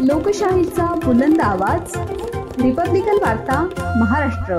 लोकशाहीचा बुलंद आवाज, रिपब्लिकन वार्ता महाराष्ट्र।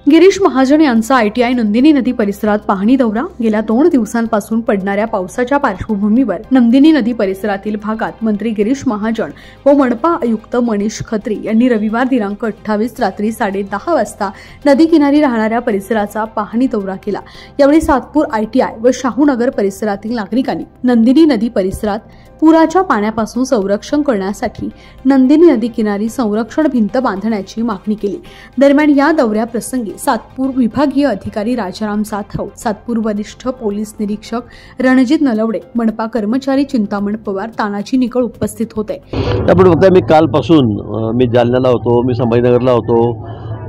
गिरीश महाजन यांचा ITI नंदिनी नदी परिसरात पाहणी दौरा। गेल्या 2 दिवसांपासून पडणाऱ्या पावसाच्या पार्श्वभूमीवर नंदिनी नदी परिसरातील भागात मंत्री गिरीश महाजन व मनपा आयुक्त मनीष खत्री यांनी रविवार दिनांक 28 रात्री 10:30 वाजता नदी किनारी राहणाऱ्या परिसराचा पाहणी दौरा केला। यावेळी सातपूर ITI व शाहूनगर परिसरातील नागरिकांनी नंदिनी नदी परिसरात पुराच्या पाण्यापासून संरक्षण करण्यासाठी नंदिनी नदी किनारी संरक्षण भिंत बांधण्याची मागणी केली। दरम्यान या दौऱ्याप्रसंगी सातपूर विभागीय अधिकारी राजाराम जाधव, सातपूर वरिष्ठ पोलीस निरीक्षक रणजित नलवडे, मनपा कर्मचारी चिंतामण पवार, तानाजी निकळ उपस्थित होते। आपण बघताय मी कालपासून मी जालन्याला होतो, मी संभाजीनगरला होतो,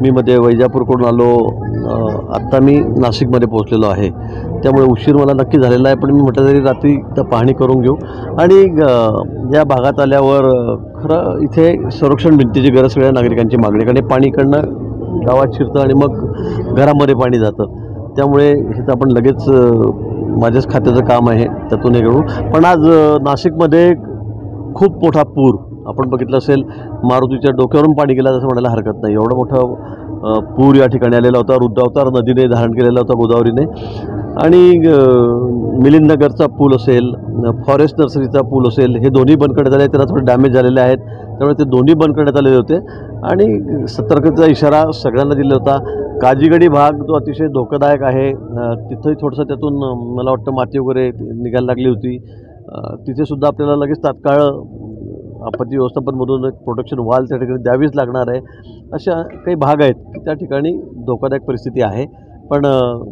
मी मध्ये वैजापूरकडून आलो, आता मी नाशिकमध्ये पोहोचलेलो आहे। त्यामुळे उशीर मला नक्की झालेला आहे, पण मी म्हटलं तरी रात्री तर पाहणी करून घेऊ। आणि या भागात आल्यावर खरं इथे संरक्षण भिंतीची गरज सगळ्या नागरिकांची मागणी, कारण पाणी इकडनं गावात शिरतं आणि मग घरामध्ये पाणी जातं। त्यामुळे हे तर आपण लगेच माझ्याच खात्याचं काम आहे, त्यातून हे करू। पण आज नाशिकमध्ये खूप मोठा पूर आपण बघितलं असेल, मारुतीच्या डोक्यावरून पाणी गेलं असं म्हणायला हरकत नाही। एवढा मोठा पूर या ठिकाणी आलेला होता। रुद्रावतार नदीने धारण केलेला होता, गोदावरीने। आणि मिलिंदनगरचा पूल असेल, फॉरेस्ट नर्सरीचा पूल असेल, हे दोन्ही बंद करण्यात आले। त्याला थोडे डॅमेज झालेले आहेत, त्यामुळे ते दोन्ही बंद करण्यात आलेले होते। आणि सतर्कतेचा इशारा सगळ्यांना दिला होता। काजीगडी भाग जो अतिशय धोकादायक आहे, तिथंही थोडंसं त्यातून मला वाटतं माती वगैरे निघायला लागली होती। तिथेसुद्धा आपल्याला लगेच तात्काळ आपत्ती व्यवस्थापनमधून एक प्रोटेक्शन वॉल त्या ठिकाणी द्यावीच लागणार आहे। अशा काही भाग आहेत की त्या ठिकाणी धोकादायक परिस्थिती आहे। पण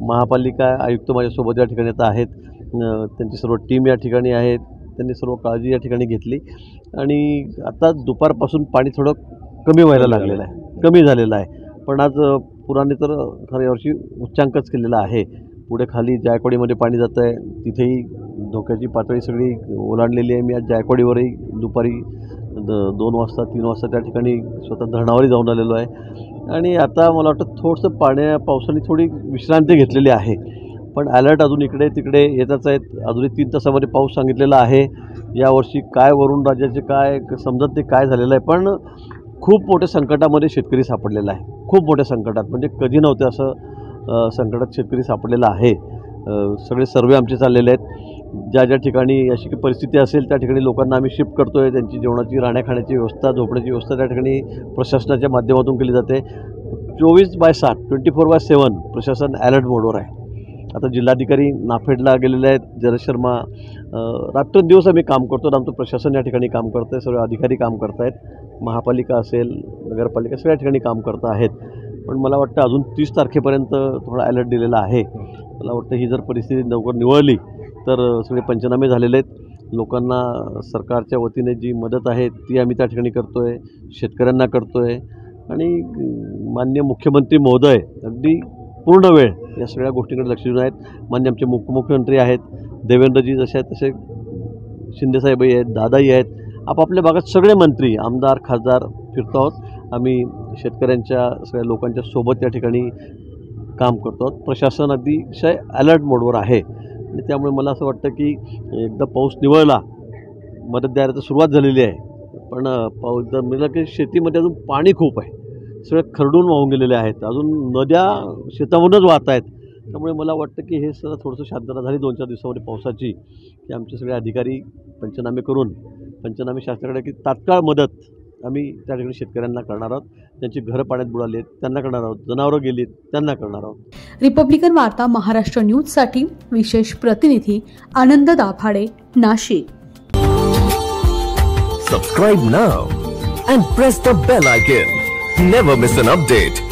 महापालिका आयुक्त माझ्यासोबत या ठिकाणी आता आहेत, त्यांची सर्व टीम या ठिकाणी आहेत, त्यांनी सर्व काळजी या ठिकाणी घेतली। आणि आता दुपारपासून पाणी थोडं कमी व्हायला लागलेलं आहे, कमी झालेलं आहे। पण आज पुराने तर खरं यावर्षी उच्चांकच केलेला आहे। पुढे खाली जायकवाडीमध्ये पाणी जातं आहे, तिथेही धोक्याची पातळी सगळी ओलांडलेली आहे। मी आज जायकवाडीवरही दुपारी 2 वाजता 3 वाजता त्या ठिकाणी स्वतः धरणावरही जाऊन आलेलो आहे। आणि आता मला वाटतं थोडंसं पावसाने थोडी विश्रांती घेतलेली आहे, पण अलर्ट अजून इकडे तिकडे येतच आहेत। अजूनही 3 तासामध्ये पाऊस सांगितलेला आहे। यावर्षी काय वरून राज्याचे काय समजत नाही काय झालेलं आहे, पण खूप मोठ्या संकटामध्ये शेतकरी सापडलेला आहे। खूप मोठ्या संकटात, म्हणजे कधी नव्हते असं संकटात शेतकरी सापडलेला आहे। सगळे सर्वे आमचे चाललेले आहेत। ज्या ठिकाणी अशी काही परिस्थिती असेल त्या ठिकाणी लोकांना आम्ही शिफ्ट करतो आहे। त्यांची जेवणाची, राहण्याखाण्याची व्यवस्था, झोपण्याची व्यवस्था त्या ठिकाणी प्रशासनाच्या माध्यमातून केली जाते। 24/7 24/7 प्रशासन अलर्ट मोडवर आहे। आता जिल्हाधिकारी नाफेडला गेलेले आहेत, जयराज शर्मा, रात्रंदिवस आम्ही काम करतो। आमचं प्रशासन या ठिकाणी काम करतं आहे, सर्व अधिकारी काम करत आहेत, महापालिका असेल, नगरपालिका सगळ्या ठिकाणी काम करत आहेत। पण मला वाटतं अजून 30 तारखेपर्यंत थोडा अलर्ट दिलेला आहे। मला वाटतं ही जर परिस्थिती लवकर निवळली तर सगळे पंचनामे झालेले आहेत। लोकांना सरकारच्या वतीने जी मदत आहे ती आम्ही त्या ठिकाणी करतो आहे, शेतकऱ्यांना करतो आहे। आणि माननीय मुख्यमंत्री महोदय अगदी पूर्ण वेळ या सगळ्या गोष्टींकडे लक्ष देऊन आहेत। माननीय आमचे मुख्यमंत्री आहेत, देवेंद्रजी जसे आहेत तसे शिंदेसाहेबही आहेत, दादाही आहेत। आपापल्या भागात सगळे मंत्री, आमदार, खासदार फिरतो आहोत। आम्ही शेतकऱ्यांच्या सगळ्या लोकांच्या सोबत या ठिकाणी काम करतो आहोत। प्रशासन अतिशय अलर्ट मोडवर आहे। आणि त्यामुळे मला असं वाटतं की एकदा पाऊस निवळला, मदत द्यायला तर सुरुवात झालेली आहे, पण पाऊस जर मिळाला की शेतीमध्ये अजून पाणी खूप आहे, सगळे खरडून वाहून गेलेले आहेत, अजून नद्या शेतामधूनच वाहत आहेत। त्यामुळे मला वाटतं की हे सगळं थोडंसं शांतता झाली 2-4 दिवसामध्ये पावसाची, की आमचे सगळे अधिकारी पंचनामे करून पंचनामे शास्त्राकडे की तात्काळ मदत आम्ही त्या ठिकाणी शेतकऱ्यांना करणार आहोत। त्यांची घरं पाण्यात बुडाली आहेत त्यांना करणार आहोत, जनावरं गेलीत त्यांना करणार आहोत। रिपब्लिकन वार्ता महाराष्ट्र न्यूजसाठी विशेष प्रतिनिधी आनंद Dabhade, Nashik. Subscribe now and press the bell icon. Never miss an update.